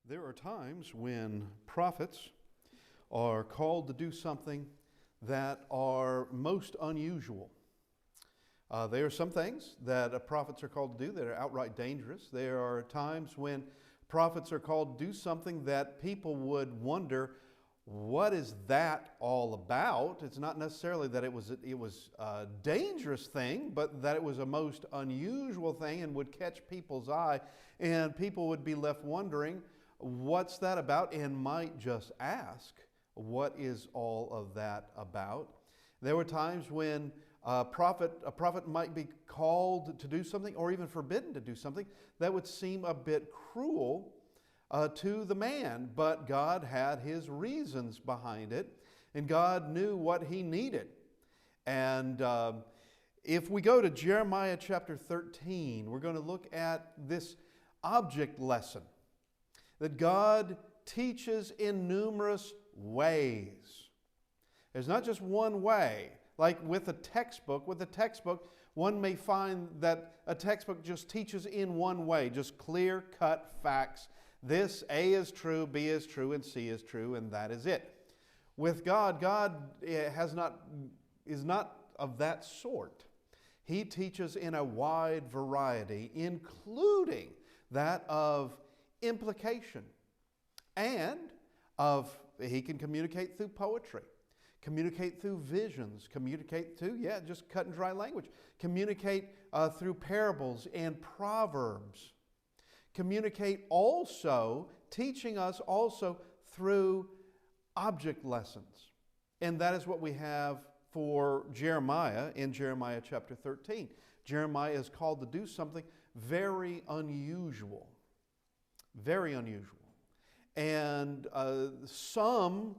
There are times when prophets are called to do something that are most unusual. There are some things that prophets are called to do that are outright dangerous. There are times when prophets are called to do something that people would wonder, what is that all about? It's not necessarily that it was a dangerous thing, but that it was a most unusual thing and would catch people's eye, and people would be left wondering, what's that about? And might just ask, what is all of that about? There were times when a prophet might be called to do something or even forbidden to do something that would seem a bit cruel to the man, but God had His reasons behind it, and God knew what He needed. And if we go to Jeremiah chapter 13, we're going to look at this object lesson that God teaches in numerous ways. There's not just one way. Like with a textbook, one may find that a textbook just teaches in one way, just clear-cut facts. This A is true, B is true, and C is true, and that is it. With God, God is not of that sort. He teaches in a wide variety, including that of implication, and He can communicate through poetry, communicate through visions, communicate through, just cut and dry language, communicate through parables and proverbs, communicate also, teaching us also through object lessons. And that is what we have for Jeremiah in Jeremiah chapter 13. Jeremiah is called to do something very unusual. Very unusual. And some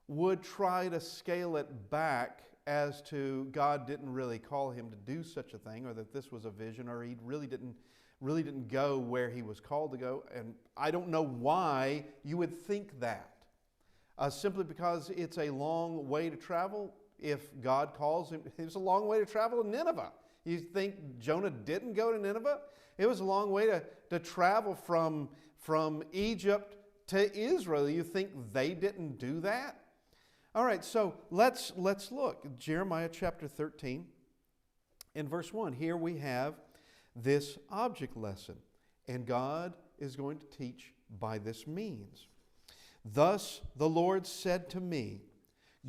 would try to scale it back as to God didn't really call him to do such a thing, or that this was a vision, or he really didn't go where he was called to go. And I don't know why you would think that. Simply because it's a long way to travel. If God calls him, it was a long way to travel to Nineveh. You think Jonah didn't go to Nineveh? It was a long way to travel from Egypt to Israel. You think they didn't do that? All right, so let's look. Jeremiah chapter 13 in verse 1. Here we have this object lesson, and God is going to teach by this means. Thus the Lord said to me,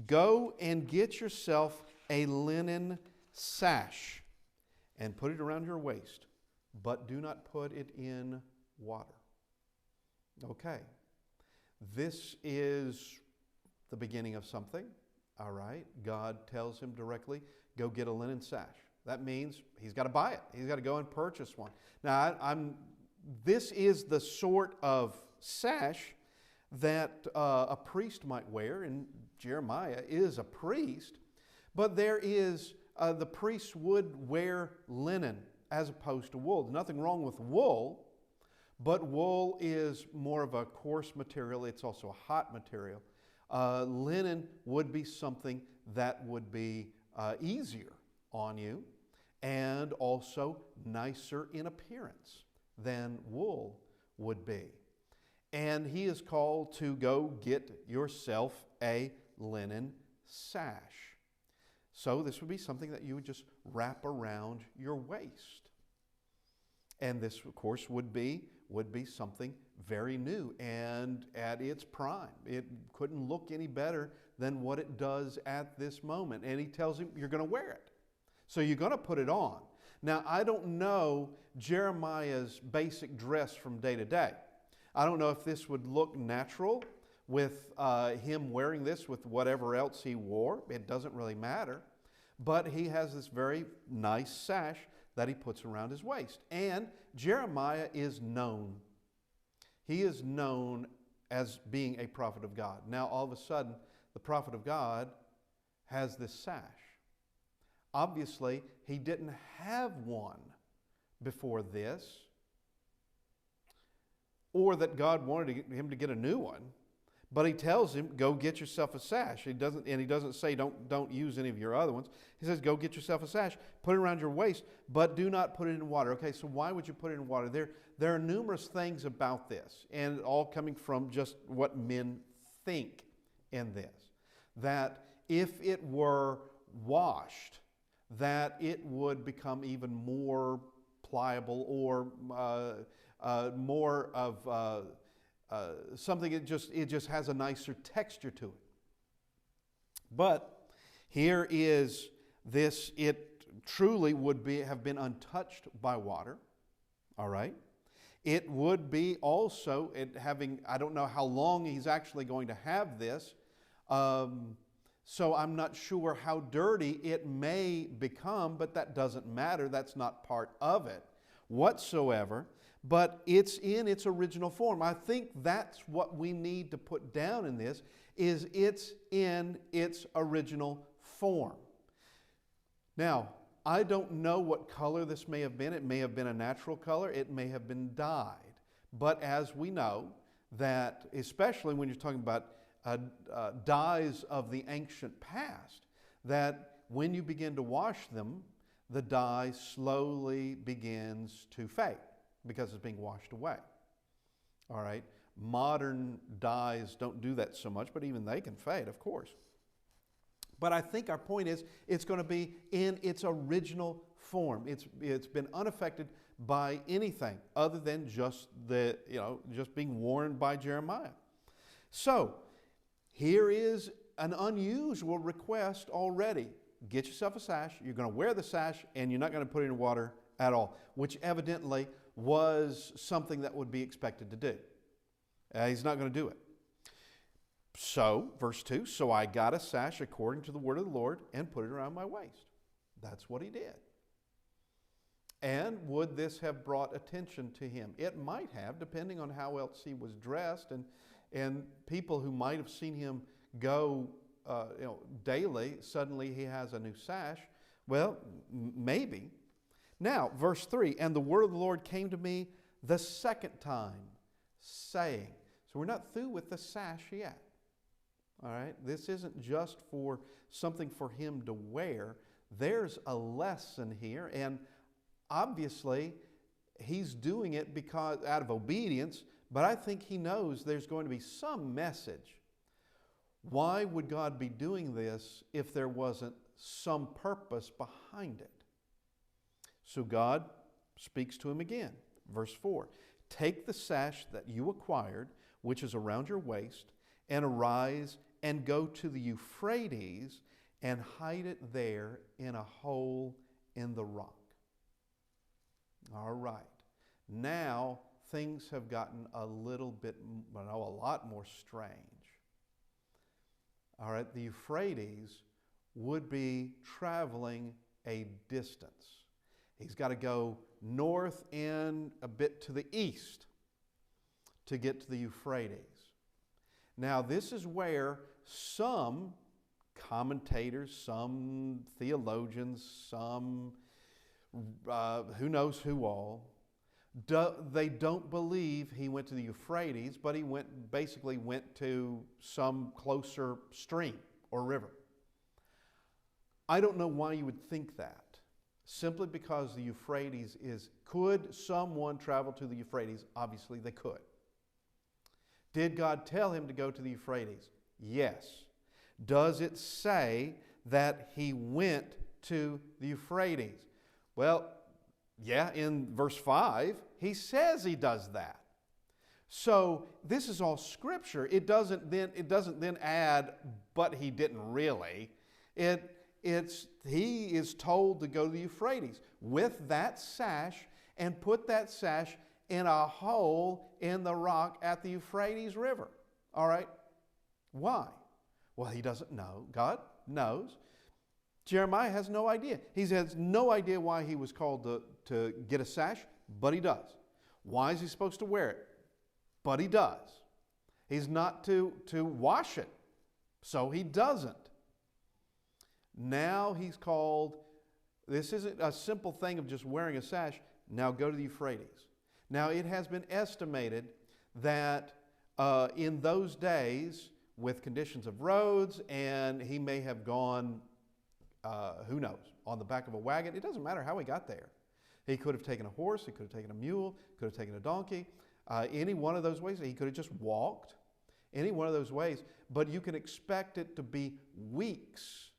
go and get yourself a linen sash and put it around your waist, but do not put it in water. Okay, this is the beginning of something. All right, God tells him directly, go get a linen sash. That means he's got to buy it. He's got to go and purchase one. Now, this is the sort of sash that a priest might wear, and Jeremiah is a priest, but there is, the priests would wear linen as opposed to wool. There's nothing wrong with wool, but wool is more of a coarse material. It's also a hot material. Linen would be something that would be easier on you and also nicer in appearance than wool would be. And he is called to go get yourself a linen sash. So this would be something that you would just wrap around your waist. And this, of course, would be something very new and at its prime. It couldn't look any better than what it does at this moment. And he tells him, you're going to wear it. So you're going to put it on. Now, I don't know Jeremiah's basic dress from day to day. I don't know if this would look natural with him wearing this with whatever else he wore. It doesn't really matter. But he has this very nice sash that he puts around his waist. And Jeremiah is known. He is known as being a prophet of God. Now, all of a sudden, the prophet of God has this sash. Obviously, he didn't have one before this, or that God wanted him to get a new one. But he tells him, go get yourself a sash. He doesn't say don't use any of your other ones. He says, go get yourself a sash, put it around your waist, but do not put it in water. Okay, so why would you put it in water? There are numerous things about this, and all coming from just what men think in this. That if it were washed, that it would become even more pliable or more of something. It just has a nicer texture to it. But here is this. It truly would have been untouched by water. All right. It would be also having. I don't know how long he's actually going to have this. So I'm not sure how dirty it may become, but that doesn't matter. That's not part of it whatsoever. But it's in its original form. I think that's what we need to put down in this, is it's in its original form. Now, I don't know what color this may have been. It may have been a natural color. It may have been dyed. But as we know, that especially when you're talking about dyes of the ancient past, that when you begin to wash them, the dye slowly begins to fade because it's being washed away. All right. Modern dyes don't do that so much, but even they can fade, of course. But I think our point is it's going to be in its original form. It's been unaffected by anything other than just being worn by Jeremiah. So here is an unusual request already. Get yourself a sash. You're going to wear the sash, and you're not going to put it in water at all, which evidently was something that would be expected to do. He's not going to do it. So, verse 2, so I got a sash according to the word of the Lord and put it around my waist. That's what he did. And would this have brought attention to him? It might have, depending on how else he was dressed, and people who might have seen him go daily, suddenly he has a new sash. Well, maybe. Now, verse 3, and the word of the Lord came to me the second time, saying. So we're not through with the sash yet. All right? This isn't just for something for him to wear. There's a lesson here, and obviously he's doing it because out of obedience, but I think he knows there's going to be some message. Why would God be doing this if there wasn't some purpose behind it? So God speaks to him again. Verse 4, take the sash that you acquired, which is around your waist, and arise and go to the Euphrates and hide it there in a hole in the rock. All right. Now things have gotten a lot more strange. All right, the Euphrates would be traveling a distance. He's got to go north and a bit to the east to get to the Euphrates. Now, this is where some commentators, some theologians, some who knows who all, they don't believe he went to the Euphrates, but he basically went to some closer stream or river. I don't know why you would think that. Simply because the Euphrates could someone travel to the Euphrates? Obviously they could. Did God tell him to go to the Euphrates? Yes. Does it say that he went to the Euphrates? Well, yeah, in verse 5, he says he does that. So this is all scripture. It doesn't then add, but he didn't really. He is told to go to the Euphrates with that sash and put that sash in a hole in the rock at the Euphrates River. All right? Why? Well, he doesn't know. God knows. Jeremiah has no idea. He has no idea why he was called to get a sash, but he does. Why is he supposed to wear it? But he does. He's not to wash it, so he doesn't. Now he's called, this isn't a simple thing of just wearing a sash. Now go to the Euphrates. Now it has been estimated that in those days with conditions of roads, and he may have gone, who knows, on the back of a wagon. It doesn't matter how he got there. He could have taken a horse, he could have taken a mule, could have taken a donkey. Any one of those ways. He could have just walked. Any one of those ways. But you can expect it to be weeks,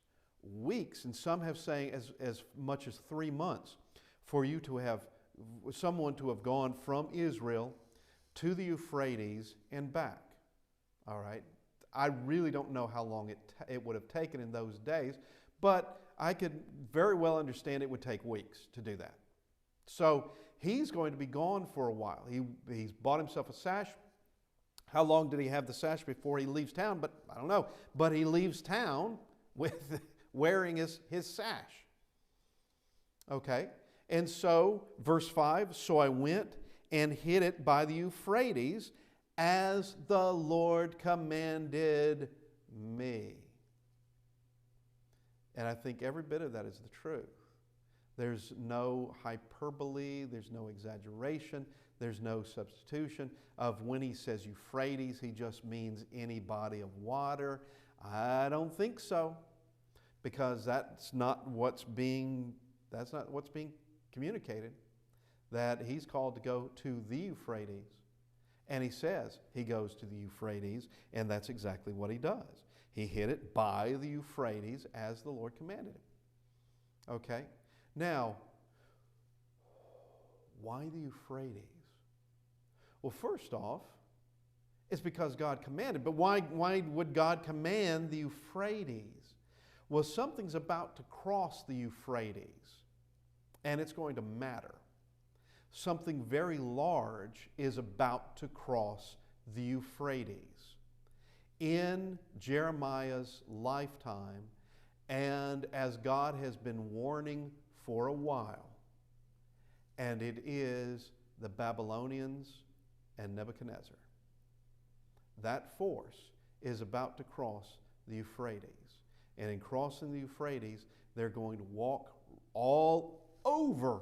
and some have saying as much as 3 months for you to have someone to have gone from Israel to the Euphrates and back. All right. I really don't know how long it would have taken in those days, but I could very well understand it would take weeks to do that. So he's going to be gone for a while. He's bought himself a sash. How long did he have the sash before he leaves town? But I don't know. But he leaves town with wearing his sash. Okay. And so, verse 5, so I went and hid it by the Euphrates as the Lord commanded me. And I think every bit of that is the truth. There's no hyperbole, there's no exaggeration, there's no substitution of when he says Euphrates, he just means any body of water. I don't think so, because that's not what's being communicated, that he's called to go to the Euphrates. And he says he goes to the Euphrates, and that's exactly what he does. He hid it by the Euphrates as the Lord commanded him. Okay? Now, why the Euphrates? Well, first off, it's because God commanded. But why would God command the Euphrates? Well, something's about to cross the Euphrates, and it's going to matter. Something very large is about to cross the Euphrates. In Jeremiah's lifetime, and as God has been warning for a while, and it is the Babylonians and Nebuchadnezzar. That force is about to cross the Euphrates. And in crossing the Euphrates, they're going to walk all over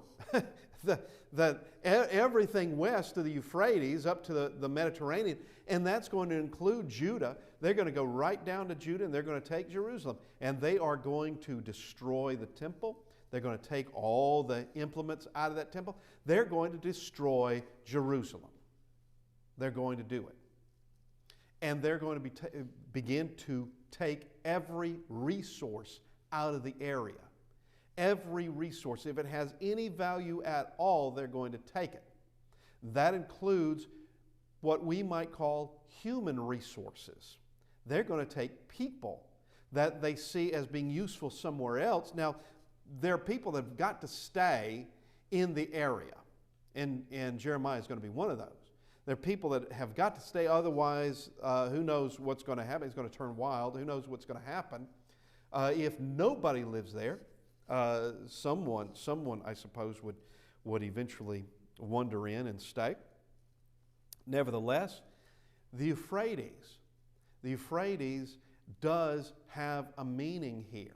everything west of the Euphrates up to the Mediterranean, and that's going to include Judah. They're going to go right down to Judah, and they're going to take Jerusalem, and they are going to destroy the temple. They're going to take all the implements out of that temple. They're going to destroy Jerusalem. They're going to do it. And they're going to begin to take every resource out of the area. Every resource. If it has any value at all, they're going to take it. That includes what we might call human resources. They're going to take people that they see as being useful somewhere else. Now, there are people that have got to stay in the area, and Jeremiah is going to be one of those. There are people that have got to stay, otherwise, who knows what's going to happen? It's going to turn wild. Who knows what's going to happen? If nobody lives there, someone, I suppose, would eventually wander in and stay. Nevertheless, the Euphrates does have a meaning here,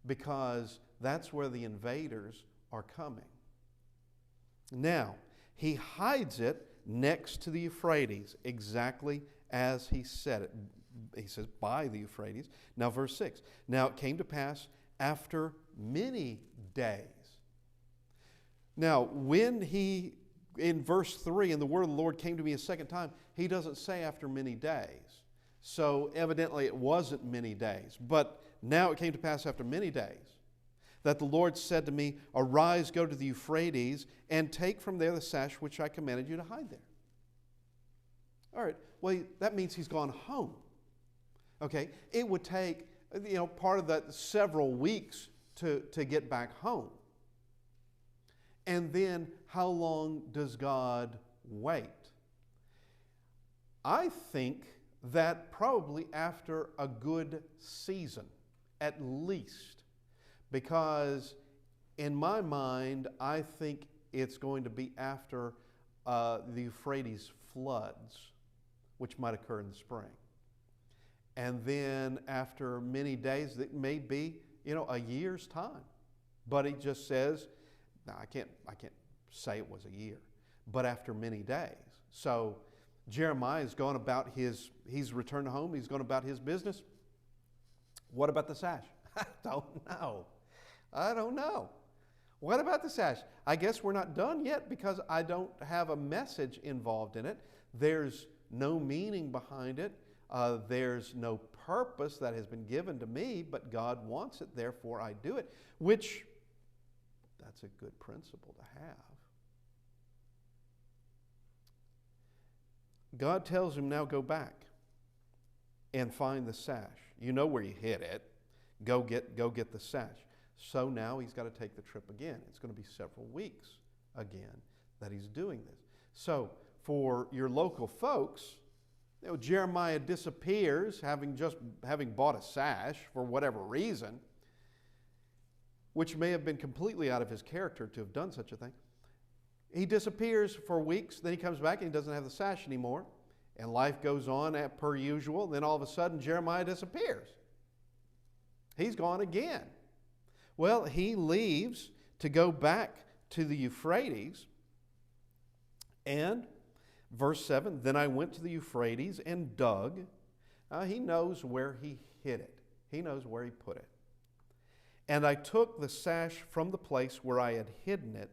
because that's where the invaders are coming. Now, he hides it next to the Euphrates, exactly as he said it. He says, by the Euphrates. Now, verse 6. Now it came to pass after many days. Now, when in verse 3, and the word of the Lord came to me a second time, he doesn't say after many days. So evidently it wasn't many days. But now it came to pass after many days that the Lord said to me, arise, go to the Euphrates, and take from there the sash which I commanded you to hide there. All right, well, that means he's gone home. Okay, it would take, part of that several weeks to get back home. And then how long does God wait? I think that probably after a good season, at least. Because in my mind, I think it's going to be after the Euphrates floods, which might occur in the spring. And then after many days, it may be, a year's time. But he just says, I can't say it was a year, but after many days. So Jeremiah's gone about he's returned home, he's gone about his business. What about the sash? I don't know. What about the sash? I guess we're not done yet because I don't have a message involved in it. There's no meaning behind it. There's no purpose that has been given to me, but God wants it, therefore I do it, which that's a good principle to have. God tells him, now go back and find the sash. You know where you hid it. Go get the sash. So now he's got to take the trip again. It's going to be several weeks again that he's doing this. So for your local folks, Jeremiah disappears, having bought a sash for whatever reason, which may have been completely out of his character to have done such a thing. He disappears for weeks, then he comes back and he doesn't have the sash anymore, and life goes on per usual. Then all of a sudden Jeremiah disappears. He's gone again. Well, he leaves to go back to the Euphrates, and verse 7, then I went to the Euphrates and dug. He knows where he hid it. He knows where he put it. And I took the sash from the place where I had hidden it,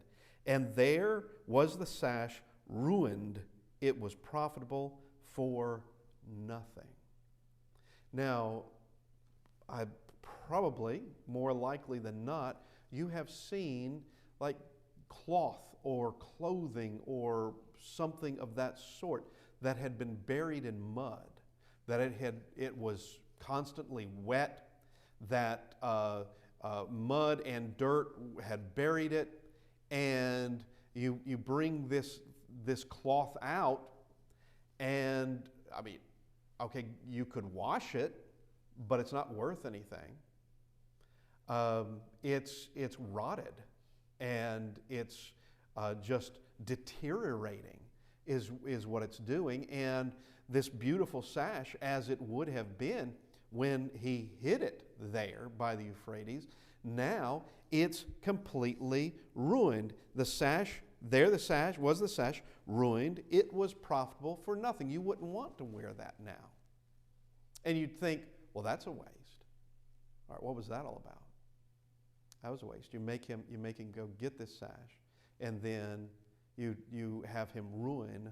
and there was the sash ruined. It was profitable for nothing. Now, I probably, more likely than not, you have seen like cloth or clothing or something of that sort that had been buried in mud, that it was constantly wet, that mud and dirt had buried it, and you bring this cloth out, and I mean, okay, you could wash it, but it's not worth anything. It's rotted, and it's just deteriorating is what it's doing. And this beautiful sash, as it would have been when he hid it there by the Euphrates, now it's completely ruined. The sash was the sash ruined. It was profitable for nothing. You wouldn't want to wear that now. And you'd think, well, that's a waste. All right, what was that all about? That was a waste. You make him go get this sash, and then you have him ruin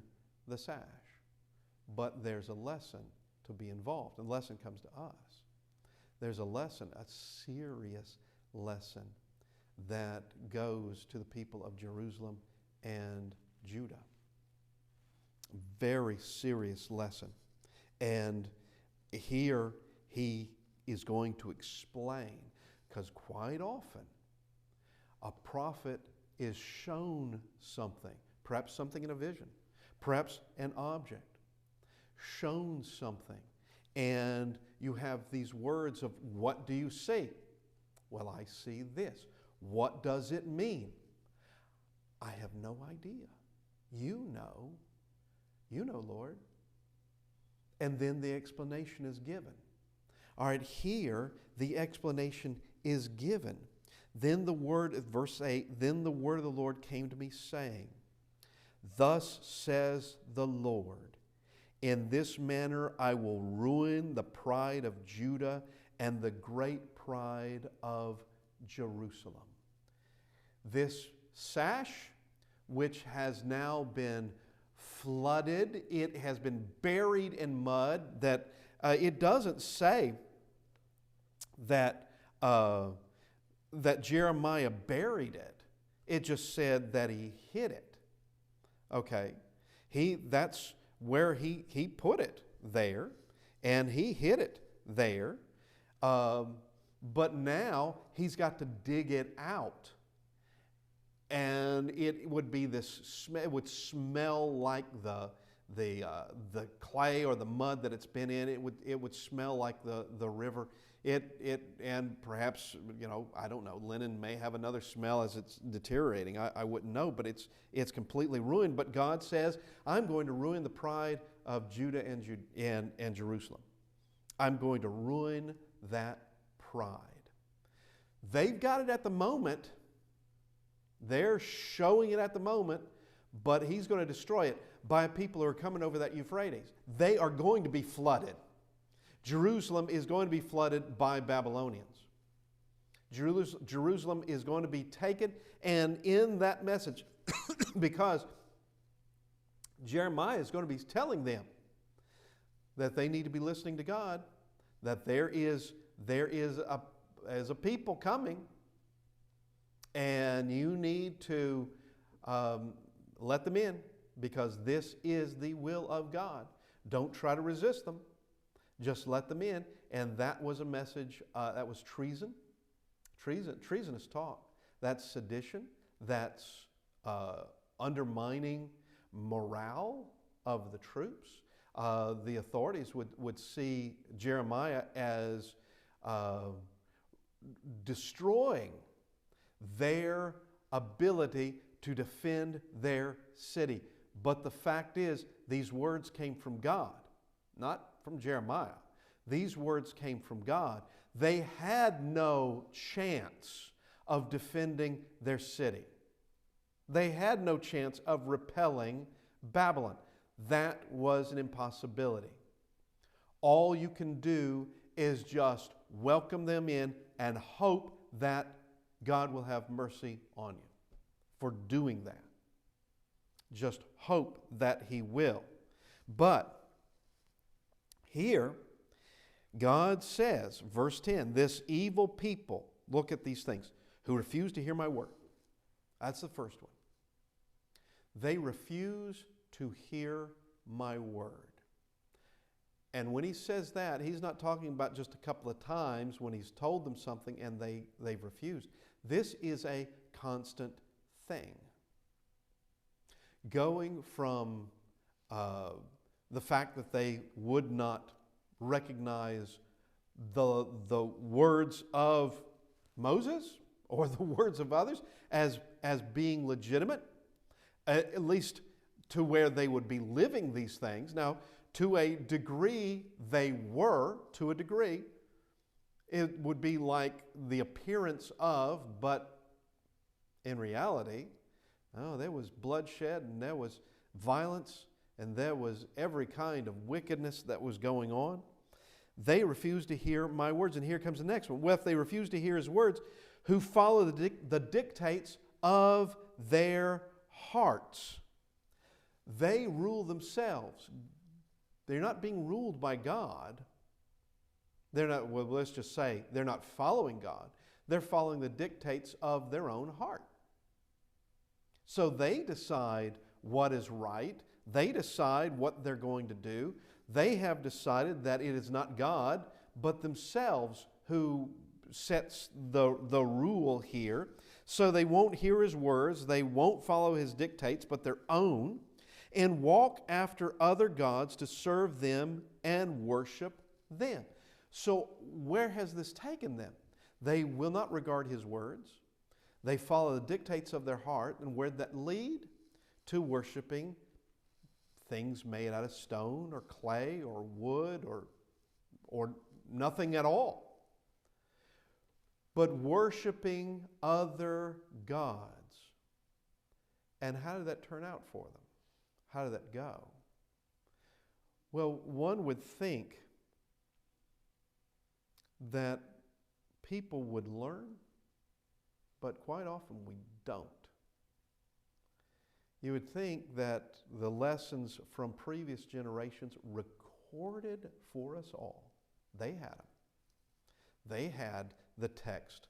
the sash. But there's a lesson to be involved, and the lesson comes to us. There's a lesson, a serious lesson that goes to the people of Jerusalem and Judah. Very serious lesson. And here he is going to explain, because quite often a prophet is shown something, perhaps something in a vision, perhaps an object, shown something, and you have these words of, what do you see? Well, I see this. What does it mean? I have no idea. You know, Lord. And then the explanation is given. All right, here the explanation is given. Then the word, verse 8, then the word of the Lord came to me saying, thus says the Lord, in this manner I will ruin the pride of Judah and the great pride of Jerusalem. This sash, which has now been flooded, it has been buried in mud, that it doesn't say that Jeremiah buried it. It just said that he hid it. Okay, that's where he put it there, and he hid it there. But now he's got to dig it out, and it would be this. It would smell like the clay or the mud that it's been in. It would smell like the river. And perhaps, I don't know, linen may have another smell as it's deteriorating. I wouldn't know, but it's completely ruined. But God says, I'm going to ruin the pride of Judah and Jerusalem. I'm going to ruin that pride. They've got it at the moment. They're showing it at the moment, but he's going to destroy it by people who are coming over that Euphrates. They are going to be flooded. Jerusalem is going to be flooded by Babylonians. Jerusalem is going to be taken, and in that message, because Jeremiah is going to be telling them that they need to be listening to God, that there is a people coming, and you need to let them in, because this is the will of God. Don't try to resist them. Just let them in. And that was a message, that was treason. Treasonous talk. That's sedition. That's undermining morale of the troops. The authorities would see Jeremiah as destroying their ability to defend their city. But the fact is, these words came from God, not from Jeremiah. These words came from God. They had no chance of defending their city. They had no chance of repelling Babylon. That was an impossibility. All you can do is just welcome them in and hope that God will have mercy on you for doing that. Just hope that He will. But here, God says, verse 10, this evil people, look at these things, who refuse to hear my word. That's the first one. They refuse to hear my word. And when he says that, he's not talking about just a couple of times when he's told them something and they've refused. This is a constant thing. Going from the fact that they would not recognize the words of Moses or the words of others as being legitimate, at least to where they would be living these things. Now, to a degree, they were, to a degree. It would be like the appearance of, but in reality, there was bloodshed and there was violence and there was every kind of wickedness that was going on. They refused to hear my words. And here comes the next one. Well, if they refuse to hear his words, who follow the dictates of their hearts. They rule themselves. They're not being ruled by God. They're not, well, let's just say they're not following God. They're following the dictates of their own heart. So they decide what is right. They decide what they're going to do. They have decided that it is not God, but themselves who sets the rule here. So they won't hear his words. They won't follow his dictates, but their own, and walk after other gods to serve them and worship them. So where has this taken them? They will not regard his words. They follow the dictates of their heart. And where did that lead? To worshiping things made out of stone or clay or wood or nothing at all. But worshiping other gods. And how did that turn out for them? How did that go? Well, one would think that people would learn, but quite often we don't. You would think that the lessons from previous generations recorded for us all, they had them. They had the text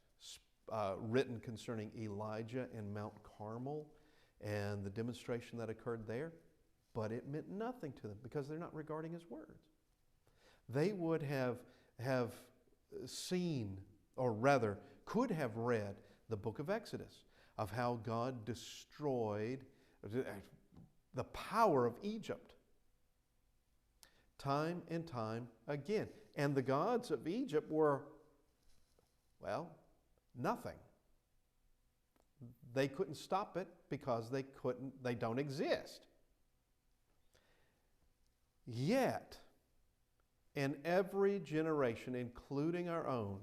written concerning Elijah and Mount Carmel and the demonstration that occurred there, but it meant nothing to them because they're not regarding his words. They would have seen, or rather could have read the book of Exodus of how God destroyed the power of Egypt time and time again. And the gods of Egypt were, well, nothing. They couldn't stop it because they don't exist. Yet, in every generation, including our own,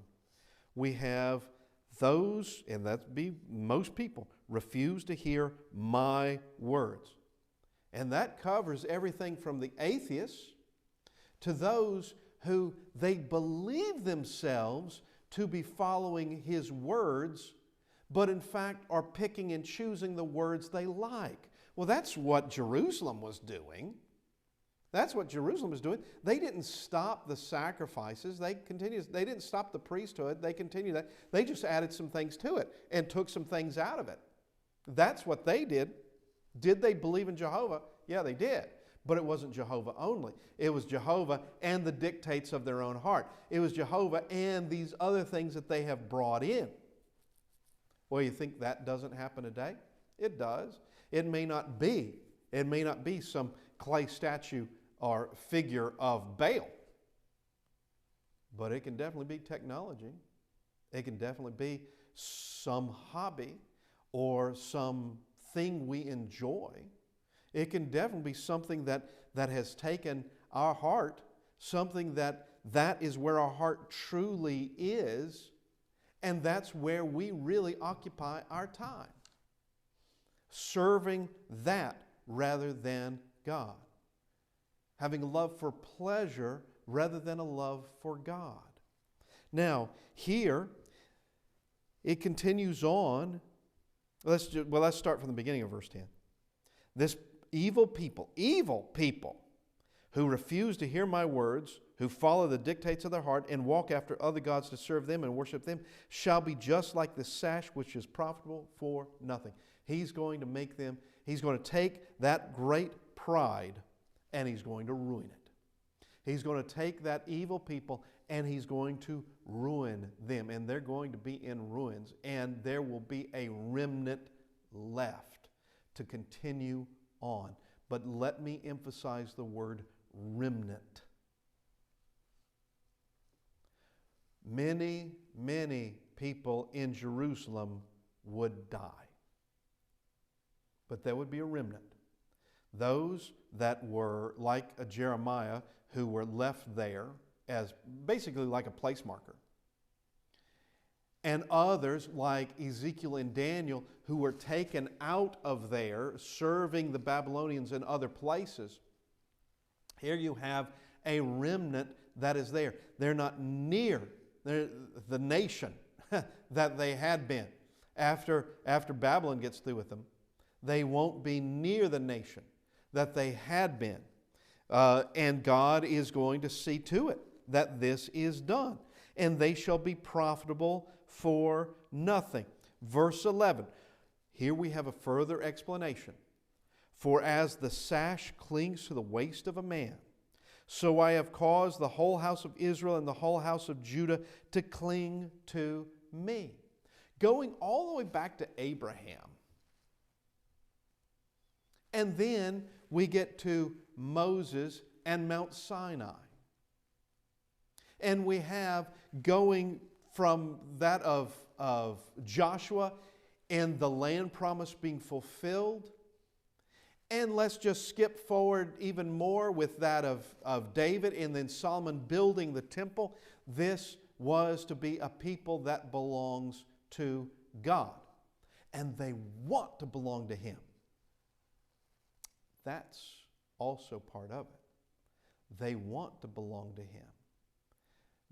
we have those, and that'd be most people, refuse to hear my words. And that covers everything from the atheists to those who they believe themselves to be following his words, but in fact are picking and choosing the words they like. Well, that's what Jerusalem was doing. That's what Jerusalem was doing. They didn't stop the sacrifices. They didn't stop the priesthood. They continued that. They just added some things to it and took some things out of it. That's what they did. Did they believe in Jehovah? Yeah, they did. But it wasn't Jehovah only. It was Jehovah and the dictates of their own heart. It was Jehovah and these other things that they have brought in. Well, you think that doesn't happen today? It does. It may not be. It may not be some clay statue or figure of Baal. But it can definitely be technology. It can definitely be some hobby or something we enjoy. It can definitely be something that has taken our heart, something that is where our heart truly is, and that's where we really occupy our time. Serving that rather than God. Having a love for pleasure rather than a love for God. Now, here, it continues on. Let's start from the beginning of verse 10. This evil people who refuse to hear my words, who follow the dictates of their heart and walk after other gods to serve them and worship them, shall be just like the sash which is profitable for nothing. He's going to take that great pride and he's going to ruin it. He's going to take that evil people and he's going to ruin them. And they're going to be in ruins. And there will be a remnant left to continue on. But let me emphasize the word remnant. Many, many people in Jerusalem would die. But there would be a remnant. Those that were like a Jeremiah who were left there as basically like a place marker. And others like Ezekiel and Daniel who were taken out of there serving the Babylonians in other places. Here you have a remnant that is there. They're not near the nation that they had been. After Babylon gets through with them, they won't be near the nation that they had been. And God is going to see to it that this is done. And they shall be profitable for nothing. Verse 11. Here we have a further explanation. For as the sash clings to the waist of a man, so I have caused the whole house of Israel and the whole house of Judah to cling to me. Going all the way back to Abraham. And then we get to Moses and Mount Sinai. And we have going from that of Joshua and the land promise being fulfilled. And let's just skip forward even more with that of David and then Solomon building the temple. This was to be a people that belongs to God. And they want to belong to Him. That's also part of it. They want to belong to Him.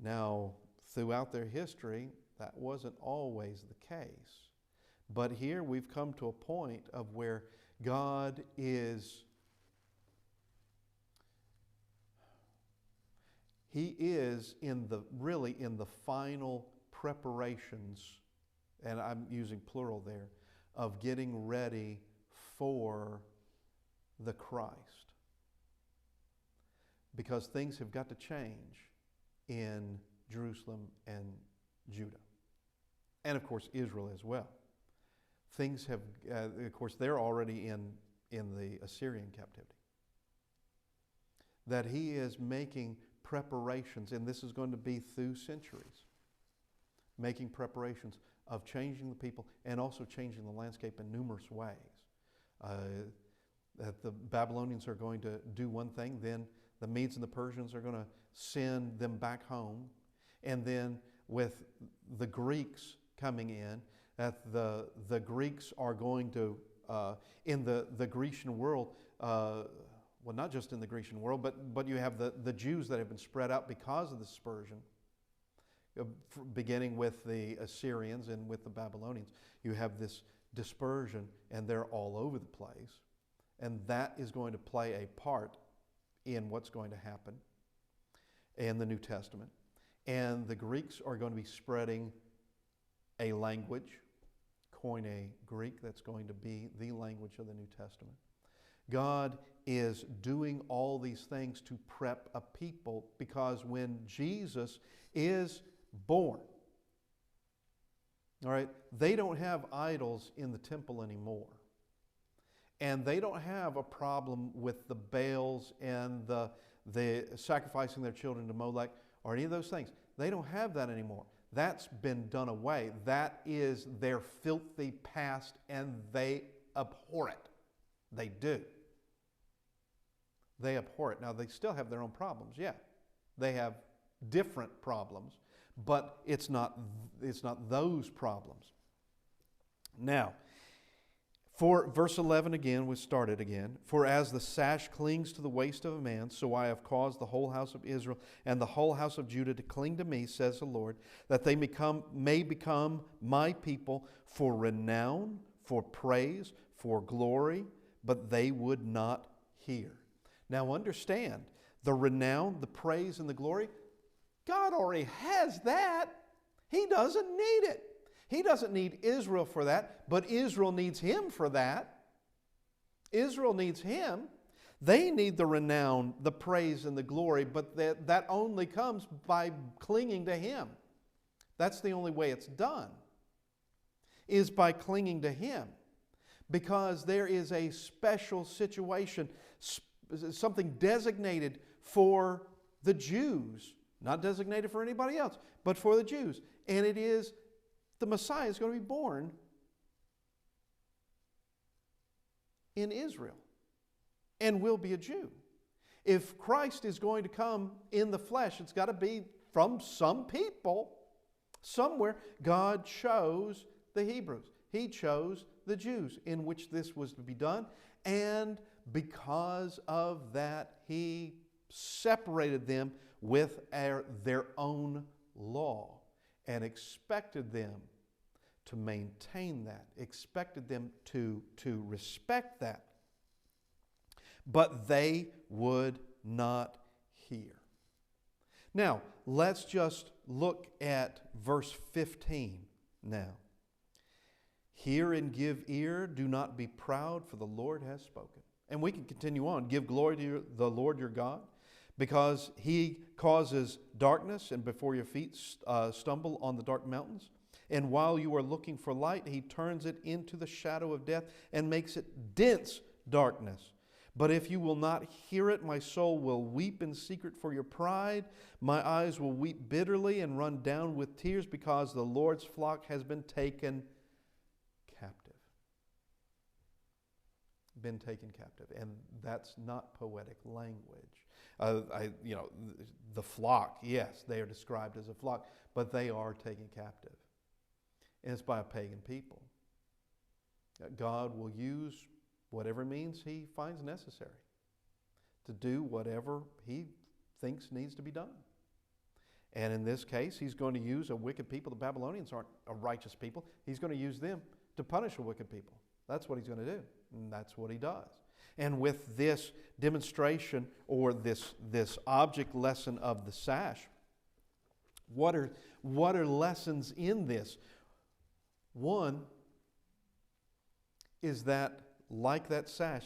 Now, throughout their history, that wasn't always the case. But here we've come to a point of where God is, He is really in the final preparations, and I'm using plural there, of getting ready for the Christ. Because things have got to change in Jerusalem and Judah. And of course Israel as well. Things have, of course they're already in the Assyrian captivity. That He is making preparations, and this is going to be through centuries, making preparations of changing the people and also changing the landscape in numerous ways. That the Babylonians are going to do one thing, then the Medes and the Persians are going to send them back home. And then with the Greeks coming in, that the Greeks are going to, in the Grecian world, well, not just in the Grecian world, but you have the Jews that have been spread out because of the dispersion, beginning with the Assyrians and with the Babylonians. You have this dispersion, and they're all over the place. And that is going to play a part in what's going to happen in the New Testament. And the Greeks are going to be spreading a language, Koine Greek, that's going to be the language of the New Testament. God is doing all these things to prep a people, because when Jesus is born, all right, they don't have idols in the temple anymore. And they don't have a problem with the Baals and the sacrificing their children to Molech or any of those things. They don't have that anymore. That's been done away. That is their filthy past, and they abhor it. They do. They abhor it. Now, they still have their own problems, yeah. They have different problems, but it's not those problems. Now, for verse 11 again, we started again. For as the sash clings to the waist of a man, so I have caused the whole house of Israel and the whole house of Judah to cling to me, says the Lord, that they may become my people for renown, for praise, for glory, but they would not hear. Now understand, the renown, the praise, and the glory, God already has that. He doesn't need it. He doesn't need Israel for that, but Israel needs Him for that. Israel needs Him. They need the renown, the praise, and the glory, but that only comes by clinging to Him. That's the only way it's done, is by clinging to Him. Because there is a special situation, something designated for the Jews, not designated for anybody else, but for the Jews. And it is the Messiah is going to be born in Israel and will be a Jew. If Christ is going to come in the flesh, it's got to be from some people, somewhere. God chose the Hebrews. He chose the Jews in which this was to be done. And because of that, He separated them with their own law, and expected them to maintain that, expected them to respect that. But they would not hear. Now, let's just look at verse 15 now. Hear and give ear, do not be proud, for the Lord has spoken. And we can continue on. Give glory to the Lord your God, because He causes darkness, and before your feet stumble on the dark mountains. And while you are looking for light, He turns it into the shadow of death and makes it dense darkness. But if you will not hear it, my soul will weep in secret for your pride. My eyes will weep bitterly and run down with tears, because the Lord's flock has been taken captive. Been taken captive. And that's not poetic language. The flock, yes, they are described as a flock, but they are taken captive. And it's by a pagan people. God will use whatever means He finds necessary to do whatever He thinks needs to be done. And in this case, He's going to use a wicked people. The Babylonians aren't a righteous people. He's going to use them to punish a wicked people. That's what He's going to do. And that's what He does. And with this demonstration, or this object lesson of the sash, what are lessons in this? One is that, like that sash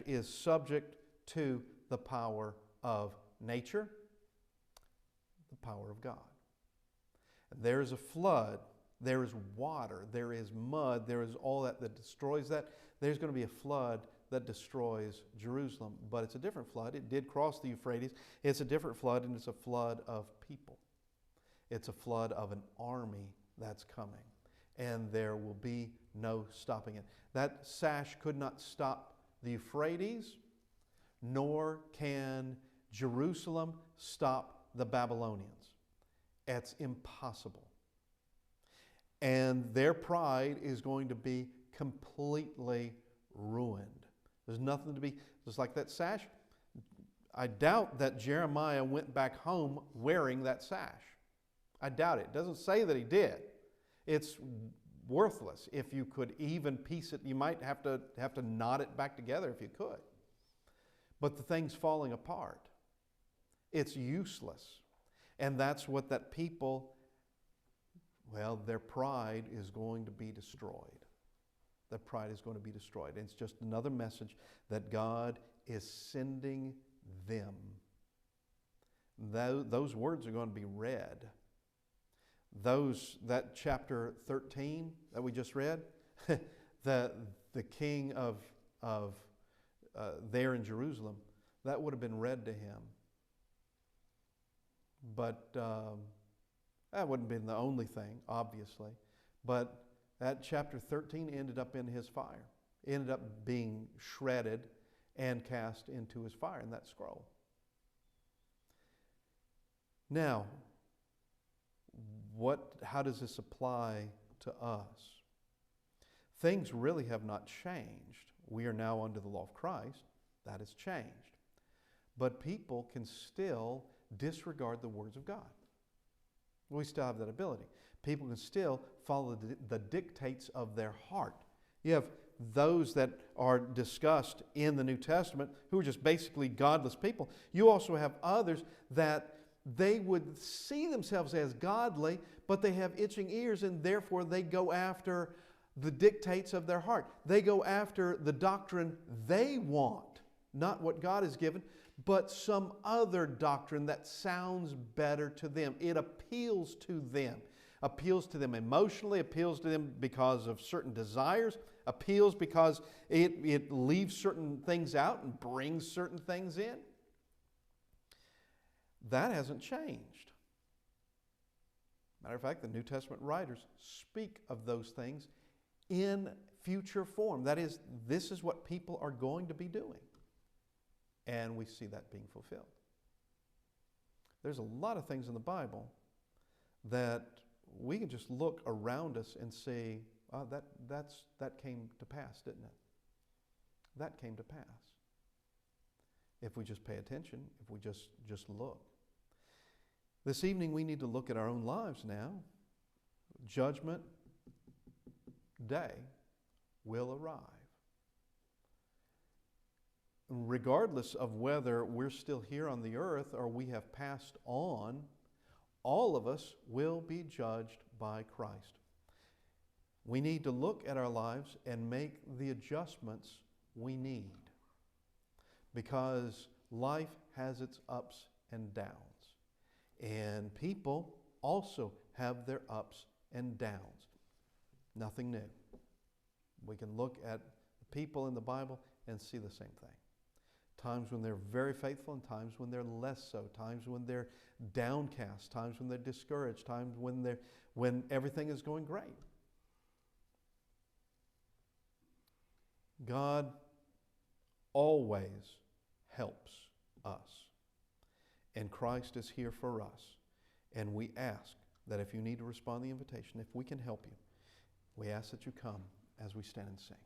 is subject to the power of nature, the power of God. There is a flood, there is water, there is mud, there is all that destroys that. There's going to be a flood that destroys Jerusalem, but it's a different flood. It did cross the Euphrates. It's a different flood, and it's a flood of people. It's a flood of an army that's coming, and there will be no stopping it. That sash could not stop the Euphrates, nor can Jerusalem stop the Babylonians. It's impossible. And their pride is going to be completely ruined. There's nothing to be, just like that sash. I doubt that Jeremiah went back home wearing that sash. I doubt it. It doesn't say that he did. It's worthless. If you could even piece it, you might have to knot it back together if you could. But the thing's falling apart. It's useless. And that's what that people, well, their pride is going to be destroyed. Their pride is going to be destroyed. And it's just another message that God is sending them. Those words are going to be read. That chapter 13 that we just read, the king of there in Jerusalem, that would have been read to him. But that wouldn't have been the only thing, obviously. But that chapter 13 ended up in his fire. It ended up being shredded and cast into his fire in that scroll. Now, how does this apply to us? Things really have not changed. We are now under the law of Christ. That has changed. But people can still disregard the words of God. We still have that ability. People can still follow the dictates of their heart. You have those that are discussed in the New Testament who are just basically godless people. You also have others that they would see themselves as godly, but they have itching ears, and therefore they go after the dictates of their heart. They go after the doctrine they want, not what God has given, but some other doctrine that sounds better to them. It appeals to them emotionally, appeals to them because of certain desires, appeals because it leaves certain things out and brings certain things in. That hasn't changed. Matter of fact, the New Testament writers speak of those things in future form. That is, this is what people are going to be doing. And we see that being fulfilled. There's a lot of things in the Bible that we can just look around us and see, oh, that came to pass, didn't it? That came to pass. If we just pay attention, if we just look. This evening we need to look at our own lives now. Judgment Day will arrive. Regardless of whether we're still here on the earth or we have passed on, all of us will be judged by Christ. We need to look at our lives and make the adjustments we need, because life has its ups and downs. And people also have their ups and downs. Nothing new. We can look at the people in the Bible and see the same thing. Times when they're very faithful and times when they're less so. Times when they're downcast. Times when they're discouraged. Times when everything is going great. God always helps us. And Christ is here for us. And we ask that if you need to respond to the invitation, if we can help you, we ask that you come as we stand and sing.